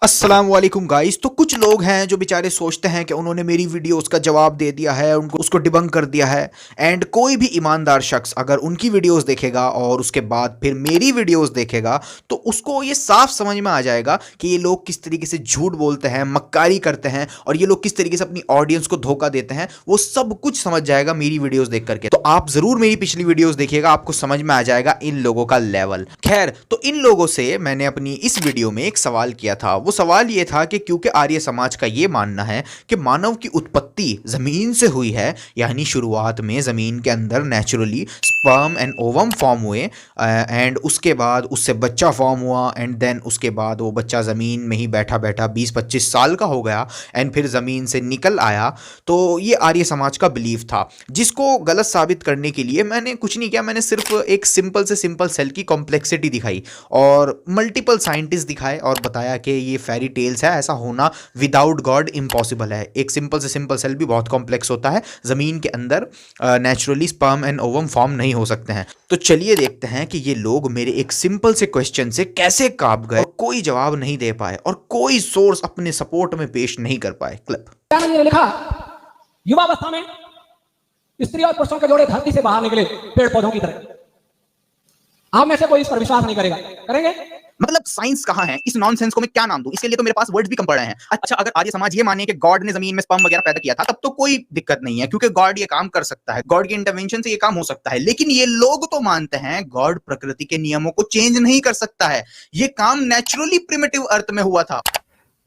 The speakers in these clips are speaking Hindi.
अस्सलाम वालेकुम गाइस। तो कुछ लोग हैं जो बेचारे सोचते हैं कि उन्होंने मेरी वीडियोस का जवाब दे दिया है, उनको उसको डिबंक कर दिया है। एंड कोई भी ईमानदार शख्स अगर उनकी वीडियोस देखेगा और उसके बाद फिर मेरी वीडियोस देखेगा तो उसको ये साफ समझ में आ जाएगा कि ये लोग किस तरीके से झूठ बोलते हैं, मक्कारी करते हैं और ये लोग किस तरीके से अपनी ऑडियंस को धोखा देते हैं। वो सब कुछ समझ जाएगा मेरी वीडियोस देख करके। तो आप जरूर मेरी पिछली वीडियोस देखिएगा, आपको समझ में आ जाएगा इन लोगों का लेवल। खैर, तो इन लोगों से मैंने अपनी इस वीडियो में एक सवाल किया था। वो सवाल ये था कि क्योंकि आर्य समाज का ये मानना है कि मानव की उत्पत्ति जमीन से हुई है, यानी शुरुआत में जमीन के अंदर naturally sperm and ovum form हुए एंड उसके बाद उससे बच्चा फॉर्म हुआ एंड देन उसके बाद वो बच्चा ज़मीन में ही बैठा बैठा 20-25 साल का हो गया एंड फिर ज़मीन से निकल आया। तो ये आर्य समाज का बिलीफ था, जिसको गलत साबित करने के लिए मैंने कुछ नहीं किया। मैंने सिर्फ एक सिंपल से सिंपल सेल की कॉम्प्लेक्सिटी दिखाई और मल्टीपल साइंटिस्ट दिखाए और बताया कि ये फेरी टेल्स है, ऐसा होना विदाउट गॉड इम्पॉसिबल है। एक सिंपल से सिंपल सेल भी बहुत कॉम्प्लेक्स होता है, ज़मीन के अंदर naturally sperm and ovum form नहीं हो सकते हैं। तो चलिए देखते हैं कि ये लोग मेरे एक सिंपल से क्वेश्चन से कैसे कांप गए, कोई जवाब नहीं दे पाए और कोई सोर्स अपने सपोर्ट में पेश नहीं कर पाए। क्लिप लिखा, युवावस्था में स्त्री और पुरुषों के जोड़े धरती से बाहर निकले पेड़ पौधों की तरह। आप में से कोई इस पर विश्वास नहीं करेगा, करेंगे? मतलब साइंस कहाँ है? इस नॉनसेंस को मैं क्या नाम दूं? इसके लिए तो मेरे पास वर्ड्स भी कम पड़ रहे हैं। अच्छा, अगर आर्य समाज ये माने कि गॉड ने जमीन में स्पर्म वगैरह पैदा किया था, तब तो कोई दिक्कत नहीं है, क्योंकि गॉड ये काम कर सकता है, गॉड की इंटरवेंशन से ये काम हो सकता है। लेकिन ये लोग तो मानते हैं गॉड प्रकृति के नियमों को चेंज नहीं कर सकता है, ये काम नेचुरली प्रिमिटिव अर्थ में हुआ था।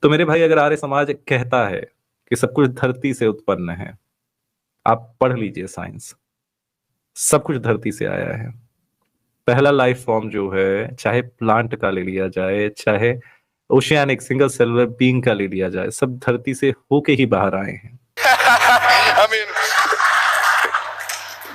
तो मेरे भाई, अगर आर्य समाज कहता है कि सब कुछ धरती से उत्पन्न है, आप पढ़ लीजिए साइंस, सब कुछ धरती से आया है। पहला लाइफ फॉर्म जो है, चाहे प्लांट का ले लिया जाए, चाहे ओशियानिक सिंगल सेलुलर बीइंग का ले लिया जाए, सब धरती से होके ही बाहर आए हैं। I mean,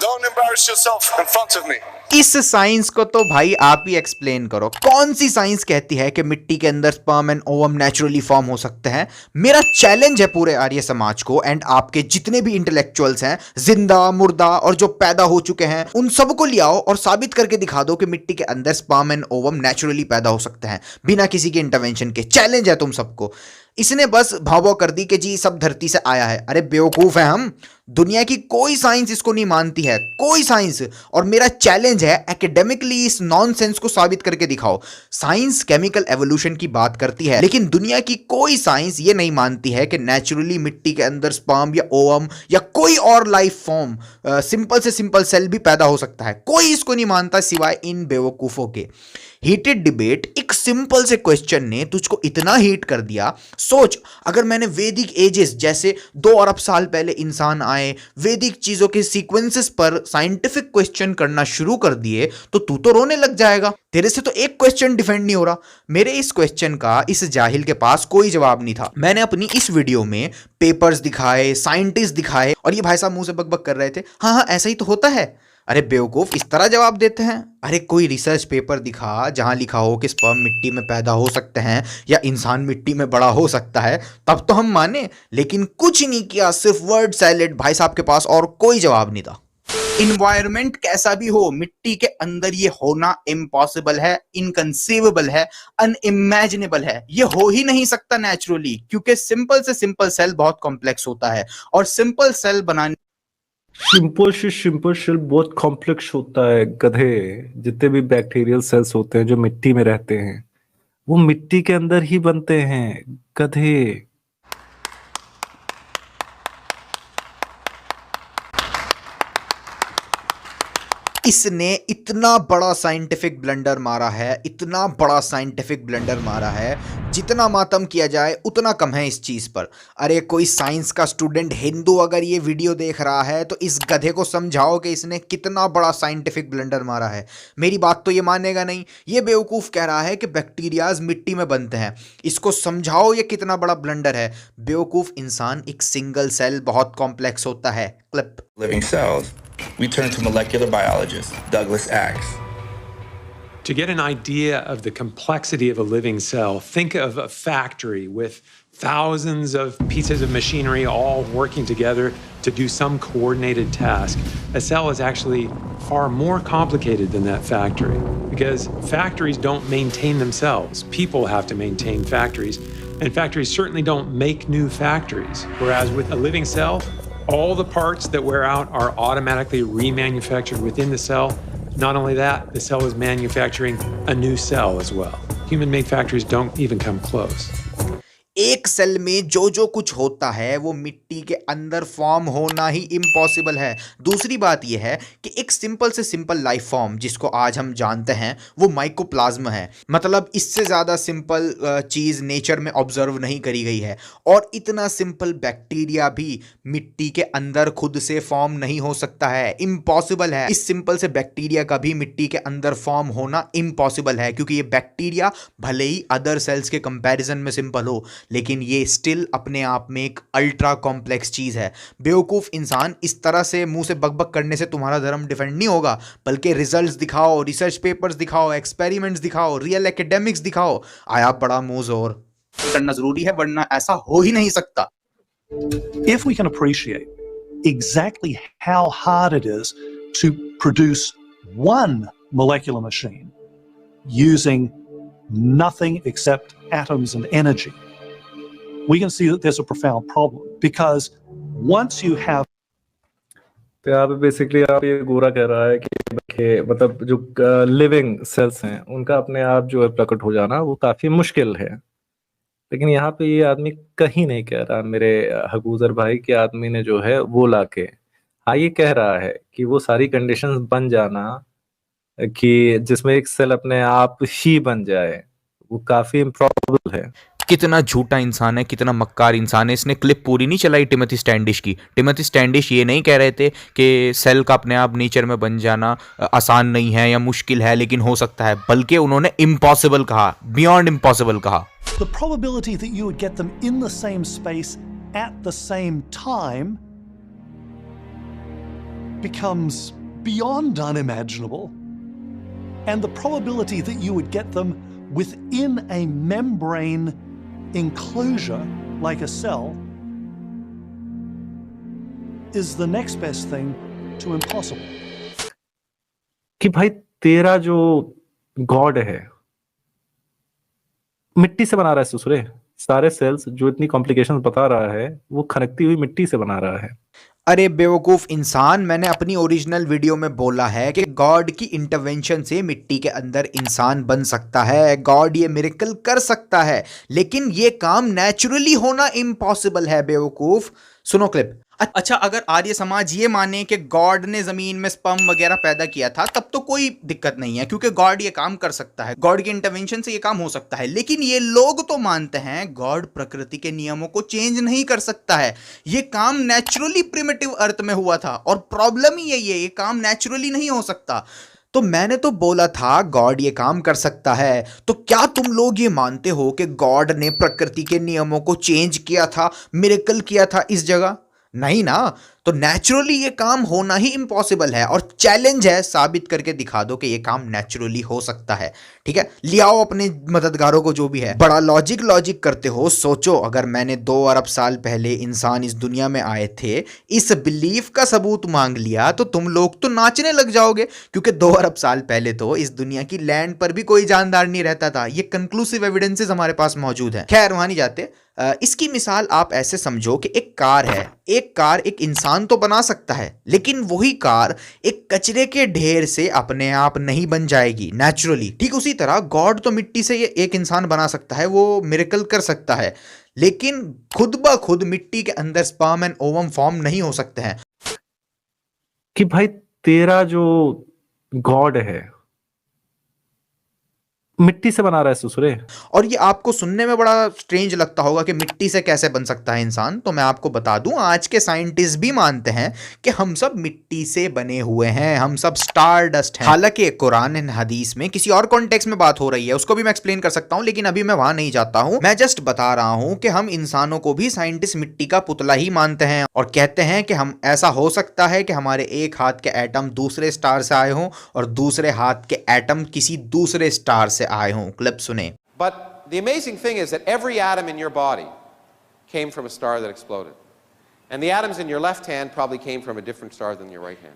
don't embarrass yourself in front of me. इस साइंस को तो भाई आप ही एक्सप्लेन करो। कौन सी साइंस कहती है कि मिट्टी के अंदर sperm and ovum naturally form हो सकते हैं? मेरा चैलेंज है पूरे आर्य समाज को एंड आपके जितने भी इंटेलेक्चुअल्स हैं, जिंदा मुर्दा और जो पैदा हो चुके हैं, उन सबको ले आओ और साबित करके दिखा दो कि मिट्टी के अंदर स्पर्म एंड ओवम नेचुरली पैदा हो सकते हैं बिना किसी के इंटरवेंशन के। चैलेंज है तुम सबको। इसने बस भाव कर दी कि जी सब धरती से आया है। अरे बेवकूफ है हम, दुनिया की कोई साइंस इसको नहीं मानती है, कोई साइंस। और मेरा चैलेंज है एकेडमिकली इस नॉनसेंस को साबित करके दिखाओ। साइंस केमिकल एवोल्यूशन की बात करती है, लेकिन दुनिया की कोई साइंस ये नहीं मानती है कि नेचुरली मिट्टी के अंदर स्पर्म या ओवम या कोई और लाइफ फॉर्म, सिंपल से सिंपल सेल भी पैदा हो सकता है। कोई इसको नहीं मानता सिवाय इन बेवकूफों के। हीटेड डिबेट, एक सिंपल से क्वेश्चन ने तुझको इतना हीट कर दिया। सोच, अगर मैंने वैदिक एजेस जैसे 2 अरब साल पहले इंसान आए, वैदिक चीजों के सीक्वेंसेस पर साइंटिफिक क्वेश्चन करना शुरू कर दिए तो तू तो रोने लग जाएगा। तेरे से तो एक क्वेश्चन डिफेंड नहीं हो रहा। मेरे इस क्वेश्चन का इस जाहिल के पास कोई जवाब नहीं था। मैंने अपनी इस वीडियो में पेपर्स दिखाए, साइंटिस्ट दिखाए और ये भाई साहब मुंह से बकबक कर रहे थे, हाँ हाँ ऐसा ही तो होता है। अरे बेवकूफ, इस तरह जवाब देते हैं? अरे कोई रिसर्च पेपर दिखा जहां लिखा हो कि स्पर्म मिट्टी में पैदा हो सकते हैं या इंसान मिट्टी में बड़ा हो सकता है, तब तो हम माने। लेकिन कुछ नहीं किया, सिर्फ वर्ड सैलेड। भाई साहब के पास और कोई जवाब नहीं था। इन्वायरमेंट कैसा भी हो, मिट्टी के अंदर ये होना इम्पॉसिबल है, इनकंसीवेबल है, अनइमेजिनेबल है। ये हो ही नहीं सकता नेचुरली, क्योंकि सिंपल से सिंपल सेल बहुत कॉम्प्लेक्स होता है और सिंपल सेल बनाने सिंपल सेल बहुत कॉम्प्लेक्स होता है। गधे, जितने भी बैक्टीरियल सेल्स होते हैं जो मिट्टी में रहते हैं, वो मिट्टी के अंदर ही बनते हैं। गधे। इसने इतना बड़ा साइंटिफिक ब्लंडर मारा है, इतना बड़ा साइंटिफिक ब्लंडर मारा है, जितना मातम किया जाए उतना कम है इस चीज़ पर। अरे कोई साइंस का स्टूडेंट हिंदू अगर ये वीडियो देख रहा है तो इस गधे को समझाओ कि इसने कितना बड़ा साइंटिफिक ब्लंडर मारा है। मेरी बात तो ये मानेगा नहीं। ये बेवकूफ़ कह रहा है कि बैक्टीरियाज मिट्टी में बनते हैं, इसको समझाओ ये कितना बड़ा ब्लंडर है। बेवकूफ़ इंसान, एक सिंगल सेल बहुत कॉम्प्लेक्स होता है। Clip. Living cells, we turn to molecular biologist Douglas Axe. To get an idea of the complexity of a living cell, think of a factory with thousands of pieces of machinery all working together to do some coordinated task. A cell is actually far more complicated than that factory because factories don't maintain themselves. People have to maintain factories. And factories certainly don't make new factories. Whereas with a living cell, all the parts that wear out are automatically remanufactured within the cell. Not only that, the cell is manufacturing a new cell as well. Human-made factories don't even come close. एक सेल में जो जो कुछ होता है वो मिट्टी के अंदर फॉर्म होना ही इम्पॉसिबल है। दूसरी बात यह है कि एक सिंपल से सिंपल लाइफ फॉर्म जिसको आज हम जानते हैं वो माइकोप्लाज्म है। मतलब इससे ज़्यादा सिंपल चीज़ नेचर में ऑब्जर्व नहीं करी गई है। और इतना सिंपल बैक्टीरिया भी मिट्टी के अंदर खुद से फॉर्म नहीं हो सकता है, इम्पॉसिबल है। इस सिंपल से बैक्टीरिया का भी मिट्टी के अंदर फॉर्म होना इम्पॉसिबल है, क्योंकि ये बैक्टीरिया भले ही अदर सेल्स के कंपैरिजन में सिंपल हो, लेकिन ये स्टिल अपने आप में एक अल्ट्रा कॉम्प्लेक्स चीज है। बेवकूफ इंसान, इस तरह से मुंह से बकबक करने से तुम्हारा धर्म डिफेंड नहीं होगा, बल्कि रिजल्ट्स दिखाओ, रिसर्च पेपर्स दिखाओ, एक्सपेरिमेंट्स दिखाओ, रियल एकेडमिक्स दिखाओ। आया बड़ा मुंह जोर करना जरूरी है, वरना ऐसा हो ही नहीं सकता। If we can appreciate exactly how hard it is to produce one molecular machine using nothing except atoms and energy, we can see that there's a profound problem, because once you have तो यहाँ पे बेसिकली आप ये गोरा कह रहा है कि मतलब जो लिविंग सेल्स हैं उनका अपने आप जो है प्रकट हो जाना वो काफी मुश्किल है। लेकिन यहाँ पे ये आदमी कहीं नहीं कह रहा मेरे अबूजर भाई कि आदमी ने जो है वो लाके, हाँ ये कह रहा है कि वो सारी कंडीशंस बन जाना कि जिसमें एक सेल अपने आप ही बन जाए, वो काफी इम्प्रॉबेबल है। कितना झूठा इंसान है, कितना मक्कार इंसान है। इसने क्लिप पूरी नहीं चलाई टिमोथी स्टैंडिश की। टिमोथी स्टैंडिश ये नहीं कह रहे थे कि सेल का अपने आप नेचर में बन जाना आसान नहीं है या मुश्किल है, लेकिन हो सकता है, बल्कि उन्होंने इम्पॉसिबल कहा, बियॉन्ड इम्पॉसिबल कहा। the probability that you would get them in the same space at the same time becomes beyond unimaginable, and the probability that you would get them within a membrane enclosure like a cell is the next best thing to impossible. कि भाई तेरा जो गॉड है मिट्टी से बना रहा है ससुरे, सारे सेल्स जो इतनी कॉम्प्लिकेशंस बता रहा है वो खनकती हुई मिट्टी से बना रहा है। अरे बेवकूफ इंसान, मैंने अपनी ओरिजिनल वीडियो में बोला है कि गॉड की इंटरवेंशन से मिट्टी के अंदर इंसान बन सकता है, गॉड ये मिरेकल कर सकता है, लेकिन ये काम नेचुरली होना इम्पॉसिबल है बेवकूफ। सुनो क्लिप। अच्छा, अगर आर्य समाज ये माने कि गॉड ने जमीन में स्पर्म वगैरह पैदा किया था, तब तो कोई दिक्कत नहीं है, क्योंकि गॉड ये काम कर सकता है, गॉड की इंटरवेंशन से ये काम हो सकता है। लेकिन ये लोग तो मानते हैं गॉड प्रकृति के नियमों को चेंज नहीं कर सकता है, ये काम नेचुरली प्रिमिटिव अर्थ में हुआ था, और प्रॉब्लम ही यही है, ये काम नेचुरली नहीं हो सकता। तो मैंने तो बोला था गॉड ये काम कर सकता है, तो क्या तुम लोग ये मानते हो कि गॉड ने प्रकृति के नियमों को चेंज किया था, मिरेकल किया था इस जगह? नहीं ना। तो नेचुरली ये काम होना ही इम्पॉसिबल है, और चैलेंज है साबित करके दिखा दो कि ये काम नेचुरली हो सकता है। ठीक है, ले आओ अपने मददगारों को जो भी है। बड़ा लॉजिक करते हो। सोचो, अगर मैंने 2 अरब साल पहले इंसान इस दुनिया में आए थे, इस बिलीफ का सबूत मांग लिया, तो तुम लोग तो नाचने लग जाओगे, क्योंकि 2 अरब साल पहले तो इस दुनिया की लैंड पर भी कोई जानदार नहीं रहता था। ये कंक्लूसिव एविडेंसेस हमारे पास मौजूद है। खैर, वहां नहीं जाते। इसकी मिसाल आप ऐसे समझो कि एक कार है, एक कार एक इंसान तो बना सकता है, लेकिन वही कार एक कचरे के ढेर से अपने आप नहीं बन जाएगी नेचुरली। ठीक उसी तरह गॉड तो मिट्टी से एक इंसान बना सकता है, वो मिरेकल कर सकता है, लेकिन खुद ब खुद मिट्टी के अंदर स्पर्म एंड ओवम फॉर्म नहीं हो सकते हैं। कि भाई तेरा जो गॉड है मिट्टी से बना रहा है ससुरे। और ये आपको सुनने में बड़ा स्ट्रेंज लगता होगा कि मिट्टी से कैसे बन सकता है इंसान। तो मैं आपको बता दूं, आज के साइंटिस्ट भी मानते हैं कि हम सब मिट्टी से बने हुए हैं, हम सब स्टार डस्ट हैं। हालांकि कुरान एंड हदीस में किसी और कॉन्टेक्स्ट में बात हो रही है, उसको भी मैं एक्सप्लेन कर सकता हूं, लेकिन अभी मैं वहां नहीं जाता हूं। मैं जस्ट बता रहा हूं कि हम इंसानों को भी साइंटिस्ट मिट्टी का पुतला ही मानते हैं, और कहते हैं कि हम ऐसा हो सकता है कि हमारे एक हाथ के एटम दूसरे स्टार से आए हों और दूसरे हाथ के एटम किसी दूसरे स्टार से आए हों। क्लिप सुने। But the amazing thing is that every atom in your body came from a star that exploded. And the atoms in your left hand probably came from a different star than your right hand.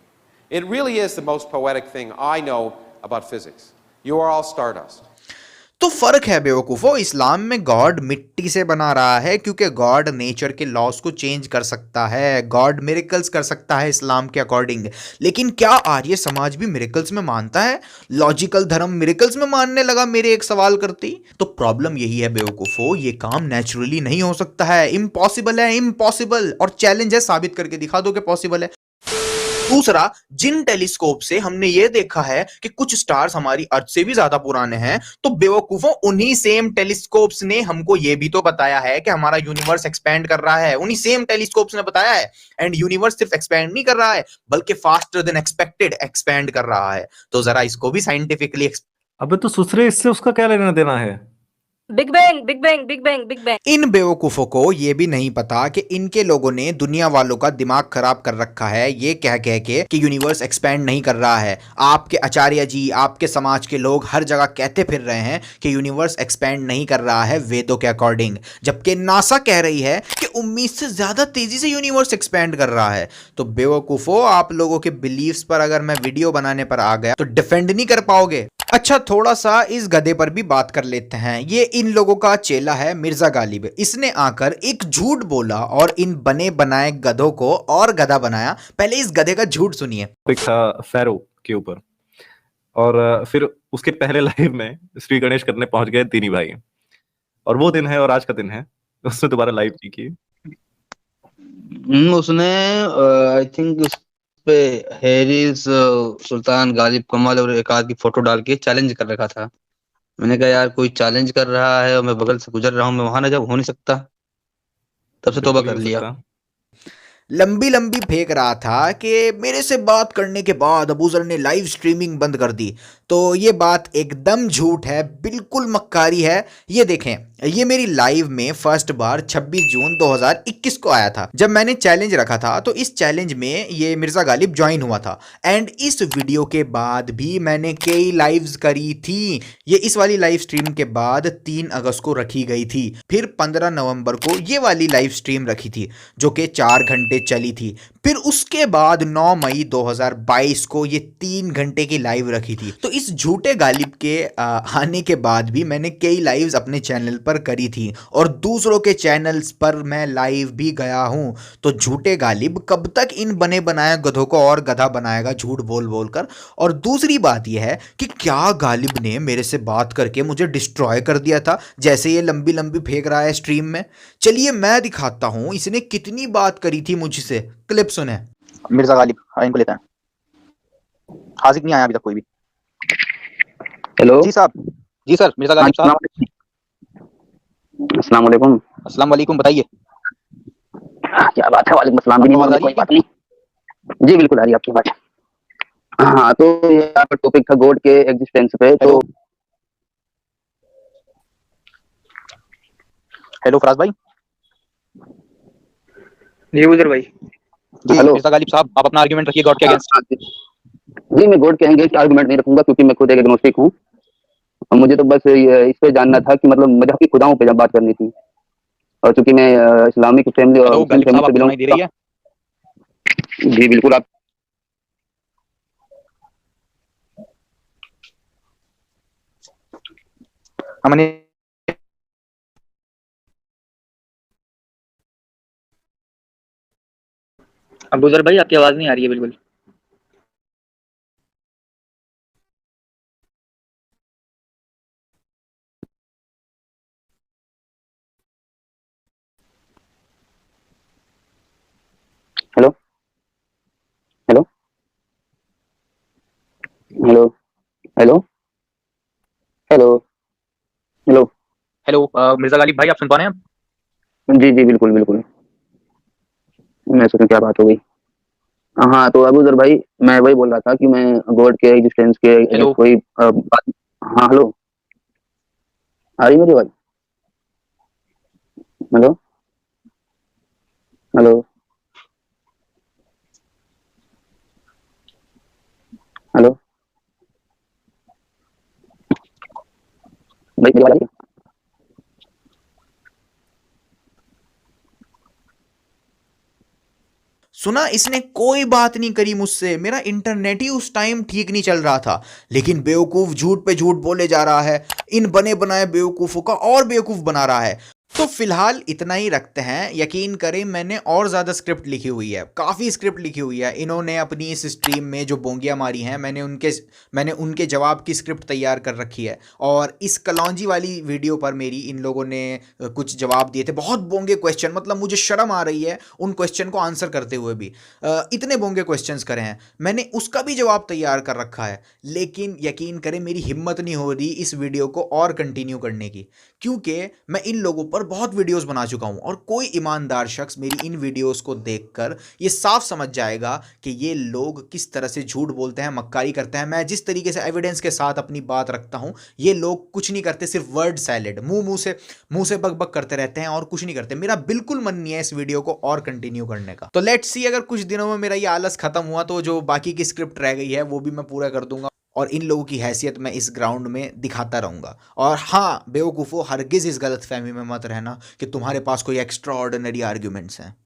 It really is the most poetic thing I know about physics. You are all stardust. तो फर्क है बेवकूफो, इस्लाम में गॉड मिट्टी से बना रहा है क्योंकि गॉड नेचर के लॉस को चेंज कर सकता है, गॉड मिरेकल्स कर सकता है इस्लाम के अकॉर्डिंग। लेकिन क्या आर्य समाज भी मिरेकल्स में मानता है? लॉजिकल धर्म मिरेकल्स में मानने लगा मेरे एक सवाल करती। तो प्रॉब्लम यही है बेवकूफो, ये काम नेचुरली नहीं हो सकता है, इम्पॉसिबल है, इम्पॉसिबल। और चैलेंज है, साबित करके दिखा दो कि पॉसिबल है। दूसरा, जिन टेलीस्कोप से हमने ये देखा है कि कुछ स्टार्स हमारी अर्थ से भी ज्यादा पुराने हैं, तो बेवकूफों उन्हीं सेम टेलीस्कोप्स ने हमको ये भी तो बताया है कि हमारा यूनिवर्स एक्सपैंड कर रहा है। उन्हीं सेम टेलीस्कोप्स ने बताया है। एंड यूनिवर्स सिर्फ एक्सपैंड नहीं कर रहा है, बल्कि फास्टर देन एक्सपेक्टेड एक्सपैंड कर रहा है। तो जरा इसको भी साइंटिफिकली। अबे तो सुसरे, इससे उसका क्या लेना देना है? Big bang big bang big bang big bang. इन बेवकूफों को यह भी नहीं पता कि इनके लोगों ने दुनिया वालों का दिमाग खराब कर रखा है ये कह कह के कि यूनिवर्स एक्सपैंड नहीं कर रहा है। आपके आचार्य जी, आपके समाज के लोग हर जगह कहते फिर रहे हैं कि यूनिवर्स एक्सपैंड नहीं कर रहा है वेदों के अकॉर्डिंग, जबकि नासा कह रही है कि उम्मीद से ज्यादा तेजी से यूनिवर्स एक्सपैंड कर रहा है। तो बेवकूफों, आप लोगों के बिलीव्स पर अगर मैं वीडियो बनाने पर आ गया तो डिफेंड नहीं कर पाओगे। अच्छा, थोड़ा सा इस गधे पर भी बात कर लेते हैं। ये इन लोगों का चेला है मिर्जा गालिब। इसने आकर एक झूठ बोला और इन बने बनाए गधों को और गधा बनाया। पहले इस गधे का झूठ सुनिए। एक था फेरो के ऊपर, और फिर उसके पहले लाइव में श्री गणेश करने पहुंच गए तीनी भाई, और वो दिन है और आज का दिन है, उसने दोबारा लाइव नहीं की। उसने आई थिंक उस पे हैरिस, सुल्तान, गालिब, कमल और एक आध की फोटो डाल के चैलेंज कर रखा था। मैंने कहा यार कोई चैलेंज कर रहा है और मैं बगल से गुजर रहा हूँ, मैं वहां ना जब हो नहीं सकता, तब से तौबा बिल्कुल कर नहीं हो लिया। सकता। लंबी लंबी फेंक रहा था कि मेरे से बात करने के बाद अबूजर ने लाइव स्ट्रीमिंग बंद कर दी। तो ये बात एकदम झूठ है, बिल्कुल मक्कारी है। ये देखें, ये मेरी लाइव में फर्स्ट बार 26 जून 2021 को आया था, जब मैंने चैलेंज रखा था। तो इस चैलेंज में ये मिर्जा गालिब ज्वाइन हुआ था। एंड इस वीडियो के बाद भी मैंने कई लाइव्स करी थी। ये इस वाली लाइव स्ट्रीम के बाद 3 अगस्त को रखी गई थी। फिर 15 नवंबर को ये वाली लाइव स्ट्रीम रखी थी जो कि 4 घंटे चली थी। फिर उसके बाद 9 मई 2022 को ये 3 घंटे की लाइव रखी थी। तो इस झूठे गालिब के आने के बाद भी मैंने कई लाइव्स अपने चैनल पर करी थी और दूसरों के चैनल्स पर मैं लाइव भी गया हूं। तो झूठे गालिब कब तक इन बने बनाए गधों को और गधा बनाएगा झूठ बोल बोल कर? और दूसरी बात यह है कि क्या गालिब ने मेरे से बात करके मुझे डिस्ट्रॉय कर दिया था जैसे ये लंबी लंबी फेंक रहा है स्ट्रीम में? चलिए मैं दिखाता हूं इसने कितनी बात करी थी मुझसे। क्लिप सुने। मिर्जा गालिब, इनको लेते हैं। हाजिर नहीं आया अभी तक कोई भी। हेलो जी साहब। जी सर, मिर्जा गालिब साहब। अस्सलाम वालेकुम। अस्सलाम वालेकुम, बताइए। क्या बात है, वालेकुम अस्सलाम भी नहीं बोले, कोई बात नहीं। जी बिल्कुल आ रही है आपकी बात। हाँ, तो यहाँ पर टॉपिक था गॉड के एग्जिस्टेंस पे। तो हेलो फराज भाई। जी उधर भाई। जी मिर्जा गालिब साहब, आप अपना आर्गुमेंट रखिए गॉड के अगेंस्ट। जी मैं गॉड के अगेंस्ट आर्गुमेंट नहीं रखूंगा क्योंकि मैं खुद एक एग्नोस्टिक हूँ। मुझे तो बस इस पे जानना था कि मतलब मजहब की खुदाओं पे जब बात करनी थी, और चूंकि मैं इस्लामिक फैमिली और मुस्लिम फैमिली से बिलोंग दे रही है। जी बिल्कुल। आप हमने अबूजर भाई, आपकी आवाज नहीं आ रही है बिल्कुल। Hello hello hello hello hello hello hello Mirza Ghalib भाई, आप सुन पा रहे हैं? जी जी बिल्कुल बिल्कुल। मैं सोचूं क्या बात हो गई। हाँ, तो अबूजर भाई, मैं वही बोल रहा था कि मैं गॉड के एग्जिस्टेंस के हेलो। कोई बात। हाँ हेलो, आ रही मेरी आवाज? हेलो हेलो हेलो भाई, मेरी आवाज आ रही है? सुना, इसने कोई बात नहीं करी मुझसे, मेरा इंटरनेट ही उस टाइम ठीक नहीं चल रहा था, लेकिन बेवकूफ झूठ पे झूठ बोले जा रहा है, इन बने बनाए बेवकूफों का और बेवकूफ बना रहा है। तो फिलहाल इतना ही रखते हैं। यकीन करें मैंने और ज़्यादा स्क्रिप्ट लिखी हुई है, काफ़ी स्क्रिप्ट लिखी हुई है। इन्होंने अपनी इस स्ट्रीम में जो बोंगियाँ मारी हैं, मैंने उनके जवाब की स्क्रिप्ट तैयार कर रखी है। और इस कलौंजी वाली वीडियो पर मेरी इन लोगों ने कुछ जवाब दिए थे, बहुत बोंगे क्वेश्चन, मतलब मुझे शर्म आ रही है उन क्वेश्चन को आंसर करते हुए भी। इतने बोंगे क्वेश्चंस करे हैं, मैंने उसका भी जवाब तैयार कर रखा है। लेकिन यकीन करें मेरी हिम्मत नहीं हो रही इस वीडियो को और कंटिन्यू करने की, क्योंकि मैं इन लोगों पर बहुत वीडियोस बना चुका हूं और कोई ईमानदार शख्स मेरी इन वीडियोस को देखकर ये साफ समझ जाएगा कि ये लोग किस तरह से झूठ बोलते हैं, मक्कारी करते हैं। मैं जिस तरीके से एविडेंस के साथ अपनी बात रखता हूं, ये लोग कुछ नहीं करते, सिर्फ वर्ड सैलेड, मुंह से बक बक करते रहते हैं और कुछ नहीं करते। मेरा बिल्कुल मन नहीं है इस वीडियो को और कंटिन्यू करने का। तो लेट्स सी, अगर कुछ दिनों में मेरा ये आलस खत्म हुआ तो जो बाकी की स्क्रिप्ट रह गई है वो भी मैं पूरा कर दूंगा और इन लोगों की हैसियत मैं इस ग्राउंड में दिखाता रहूंगा। और हाँ बेवकूफ़ों, हरगिज़ इस गलतफहमी में मत रहना कि तुम्हारे पास कोई एक्स्ट्रा ऑर्डिनरी आर्ग्यूमेंट्स हैं।